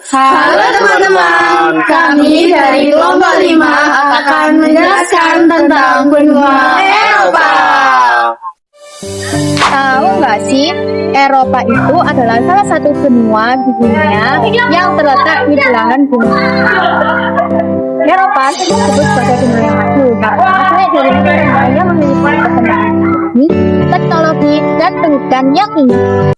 Halo teman-teman, kami dari kelompok 5 akan menjelaskan tentang benua Eropa. Tahu nggak sih, Eropa itu adalah salah satu benua di dunia yang terletak di belahan bumi. Eropa disebut sebagai benua yang maju karena banyak dari negara yang memiliki perkembangan teknologi dan pendidikan yang tinggi.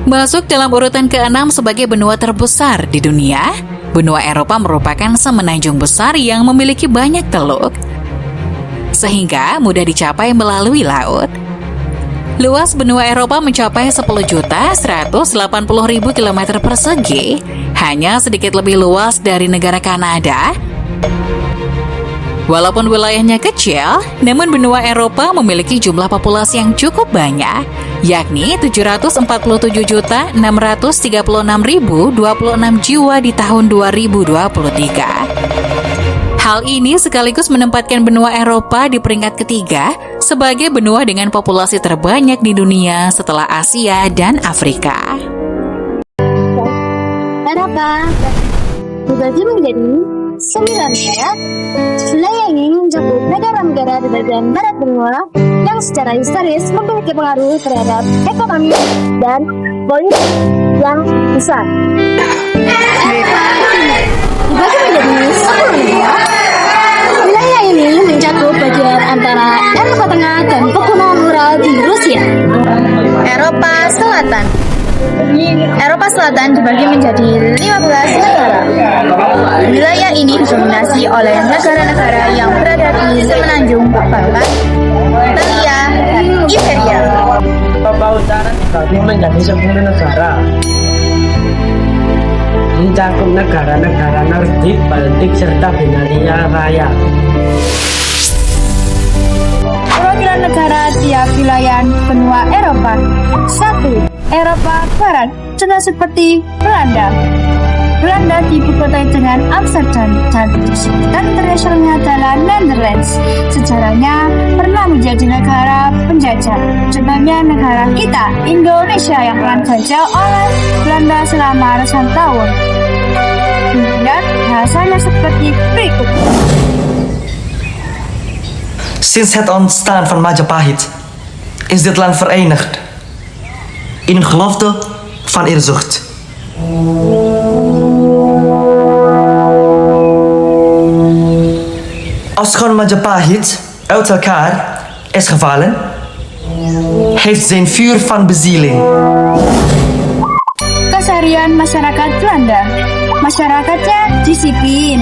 Masuk dalam urutan ke-6 sebagai benua terbesar di dunia, benua Eropa merupakan semenanjung besar yang memiliki banyak teluk, sehingga mudah dicapai melalui laut. Luas benua Eropa mencapai 10.180.000 km persegi, hanya sedikit lebih luas dari negara Kanada. Walaupun wilayahnya kecil, namun benua Eropa memiliki jumlah populasi yang cukup banyak, yakni 747.636.026 jiwa di tahun 2023. Hal ini sekaligus menempatkan benua Eropa di peringkat ketiga sebagai benua dengan populasi terbanyak di dunia setelah Asia dan Afrika. Eropa dibagi menjadi 9 negara. Wilayah ini mencakup negara-negara di bagian barat benua yang secara historis memiliki pengaruh terhadap ekonomi dan politik yang besar. Dibagi menjadi 10 negara. Wilayah ini mencakup bagian antara Eropa Tengah dan Pegunungan Ural di Rusia. Eropa Selatan. Eropa Selatan dibagi menjadi 15 negara. Wilayah ini didominasi oleh negara-negara yang berada di semenanjung Balkan, Italia, dan Iberia. Eropa Utara dibagi menjadi 10 negara. Mencakup negara-negara Nordik, Baltik, serta Binaria Raya. Perwakilan negara tiap wilayah benua Eropa. 1. Eropa Barat, contoh seperti Belanda. Belanda diibukotai dengan Amsterdam dan sebutan internasionalnya adalah Netherlands. Sejarahnya pernah menjadi negara penjajah. Contohnya negara kita, Indonesia, yang pernah dijajah oleh Belanda selama ratusan tahun. Kemudian bahasanya seperti berikut. Sinds het ontstaan van Majapahit is dit land verenigd in een gelofte van eerzucht. Als Schoon Majapahit uit elkaar is gevallen, heeft zijn vuur van bezieling. Keseharian masyarakat Belanda. Masyarakatnya disiplin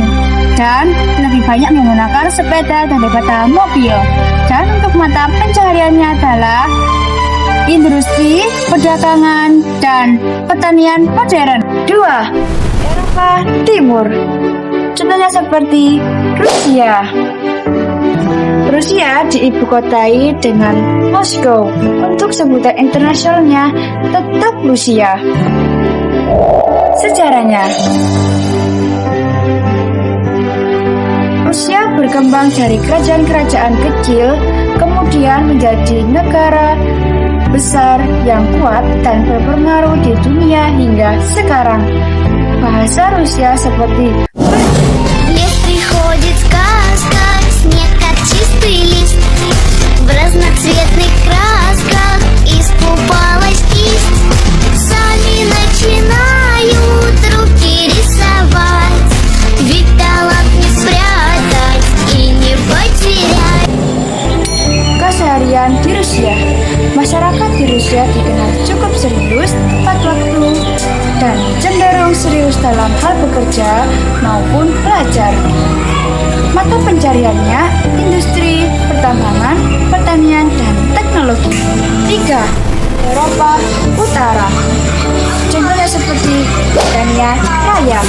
dan lebih banyak menggunakan sepeda daripada mobil. Dan untuk mata pencahariannya adalah industri, perdagangan, dan pertanian modern. 2. Eropa Timur. Contohnya seperti Rusia. Rusia diibukotai dengan Moskow. Untuk sebutan internasionalnya tetap Rusia. Sejarahnya, Rusia berkembang dari kerajaan-kerajaan kecil, kemudian menjadi negara besar yang kuat dan berpengaruh di dunia hingga sekarang. Bahasa Rusia seperti Лес приходит сказка, снег как чистый лист, в разноцветных красках искупалась кисть. Сами начинают руки рисовать, ведь талант не спрятать и не потерять. keseharian di Rusia. Masyarakat di Rusia dikenal cukup serius tepat waktu dan cenderung serius dalam hal bekerja maupun belajar. Mata pencariannya industri, pertambangan, pertanian, dan teknologi. 3. Eropa Utara. Contohnya seperti Britania Raya.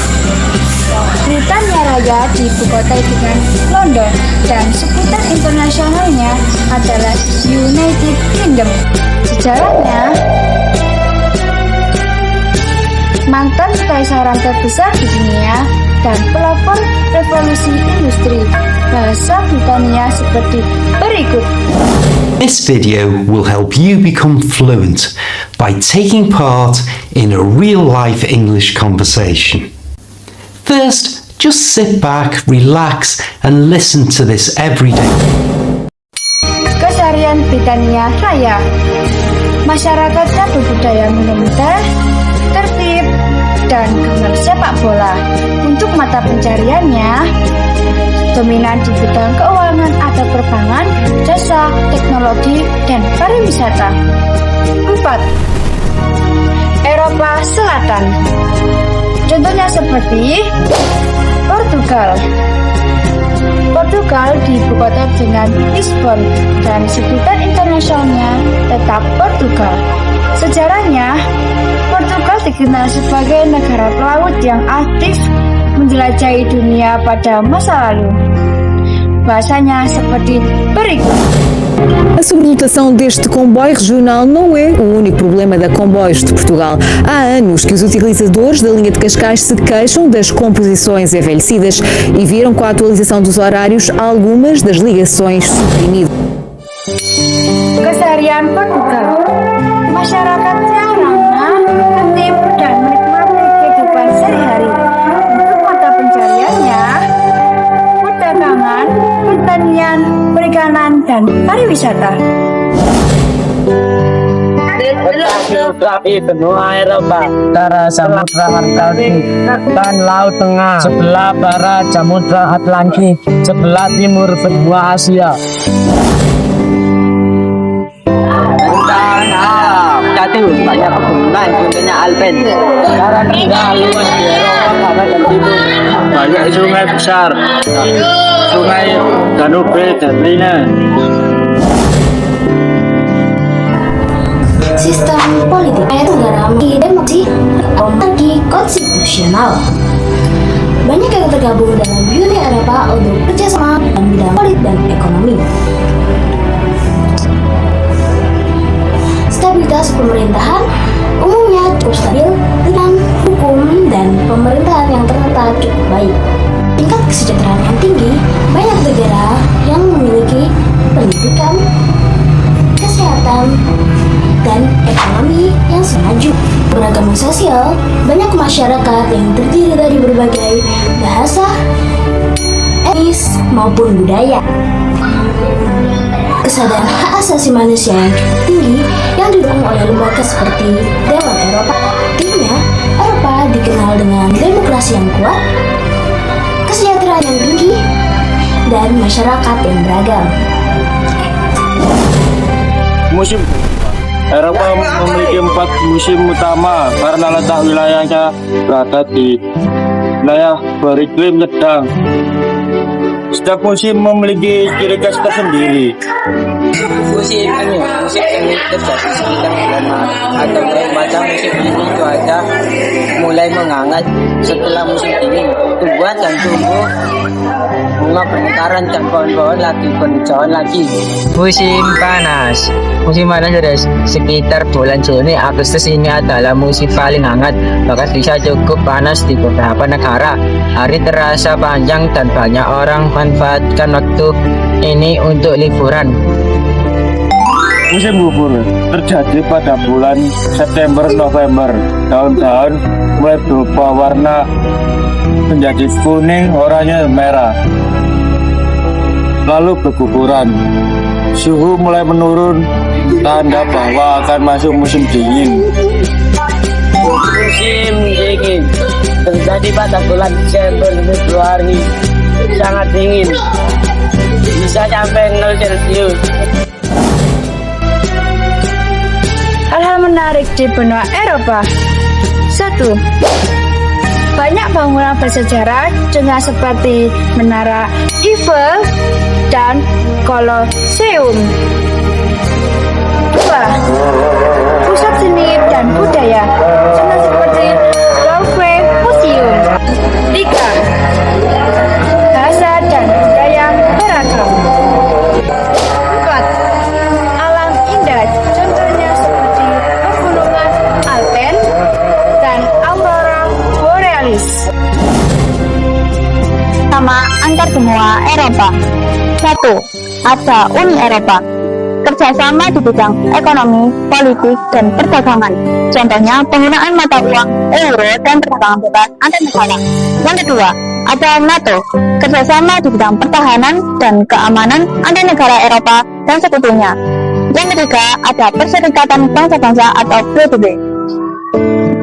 Britania Raya diibukotai dengan London dan sebutan internasionalnya adalah United Kingdom. Sejarahnya, mantan kekaisaran terbesar di dunia dan pelopor revolusi industri. bahasa Britania seperti berikut. This video will help you become fluent by taking part in a real-life English conversation. First, just sit back, relax, and listen to this every day. Keseharian Britania Raya. Masyarakatnya berbudaya minum teh, tertib, dan gemar sepak bola. Untuk mata pencariannya, dominan di bidang keuangan atau perbankan, jasa, teknologi, dan pariwisata. 4. Eropa Selatan. Contohnya seperti Portugal. Portugal di ibu kota dengan Lisbon dan sebutan internasionalnya tetap Portugal. Sejarahnya, Portugal dikenal sebagai negara pelaut yang aktif menjelajahi dunia pada masa lalu. Bahasanya seperti berikut. A sobrelotação deste comboio regional não é o único problema da Comboios de Portugal. Há anos que os utilizadores da linha de Cascais se queixam das composições envelhecidas e viram com a atualização dos horários algumas das ligações suprimidas. Keseharian Portugal. Masyarakatnya ramah, tertib, dan menikmati kehidupan sehari-hari. Untuk mata pencariannya, perdagangan, pertanian, perikanan, dan pariwisata. Geografi benua Eropa, utara Samudra Atlantik dan Laut Tengah, sebelah barat Samudra Atlantik, sebelah timur benua Asia. Satu, banyak pegunungan, contohnya Alpen. Sekarang rendah luas di Eropa barat dan timur. Banyak sungai besar, sungai Danube dan Rhine. Sistem politik negara demokrasi monarki konstitusional. Banyak yang tergabung dalam Uni Eropa untuk kerjasama dalam bidang politik dan ekonomi. Stabilitas pemerintahan umumnya cukup stabil dengan hukum dan pemerintahan yang tertata cukup baik. Tingkat kesejahteraan yang tinggi, banyak negara yang memiliki pendidikan, kesehatan, dan ekonomi yang maju. Beragam sosial, banyak masyarakat yang terdiri dari berbagai bahasa, etnis, maupun budaya. Kesadaran hak asasi manusia yang cukup tinggi yang didukung oleh lembaga seperti Dewan Eropa. Artinya, Eropa dikenal dengan demokrasi yang kuat, kesejahteraan yang tinggi, dan masyarakat yang beragam. Musim Eropa memiliki 4 musim utama karena letak wilayahnya berada di wilayah beriklim sedang. Setiap musim memiliki ciri khas tersendiri. Musim ini terjadi sekitar bulan Maret atau pada musim ini cuaca mulai menghangat. Setelah musim dingin, tumbuhan dan tumbuh bunga bermekaran dan pohon-pohon lagi berhijauan lagi. Musim panas dari sekitar bulan Juni Agustus ini adalah musim paling hangat, bahkan bisa cukup panas di beberapa negara. Hari terasa panjang dan banyak orang manfaatkan waktu ini untuk liburan. Musim gugur terjadi pada bulan September-November. Daun-daun mulai berubah warna menjadi kuning, oranye, merah, lalu berguguran. Suhu mulai menurun, tanda bahwa akan masuk musim dingin. Musim dingin terjadi pada bulan Desember Februari, sangat dingin, bisa sampai 0 Celcius. Hal-hal menarik di benua Eropa. 1. Banyak bangunan bersejarah contohnya seperti Menara Eiffel dan Colosseum. 2. Pusat seni dan budaya contohnya seperti Louvre Museum. 3. Bahasa dan budaya beragam. 4. Alam indah contohnya seperti pegunungan Alpen dan aurora borealis. 6. kerjasama antar benua Eropa. 1. Ada Uni Eropa. Kerjasama di bidang ekonomi, politik, dan perdagangan. Contohnya penggunaan mata uang euro dan perdagangan bebas antar negara. Yang kedua, ada NATO. Kerjasama di bidang pertahanan dan keamanan antar negara Eropa dan sekutunya. Yang ketiga, ada Perserikatan Bangsa-Bangsa atau PBB.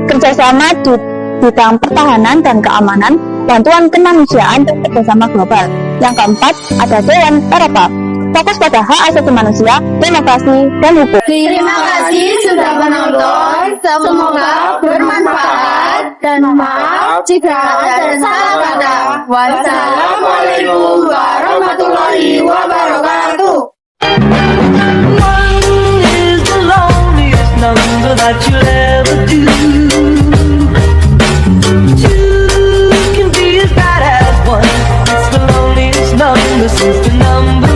Kerjasama di bidang pertahanan dan keamanan, bantuan kemanusiaan dan kerjasama global. Yang keempat, ada Dewan Eropa. Fokus pada hak asasi manusia, demokrasi, dan hukum. Terima kasih sudah menonton. Semoga bermanfaat dan maaf jika ada salah kata. Wassalamualaikum warahmatullahi wabarakatuh. One is the loneliest number that you'll ever do. Two can be as bad as one. It's the loneliest number since the number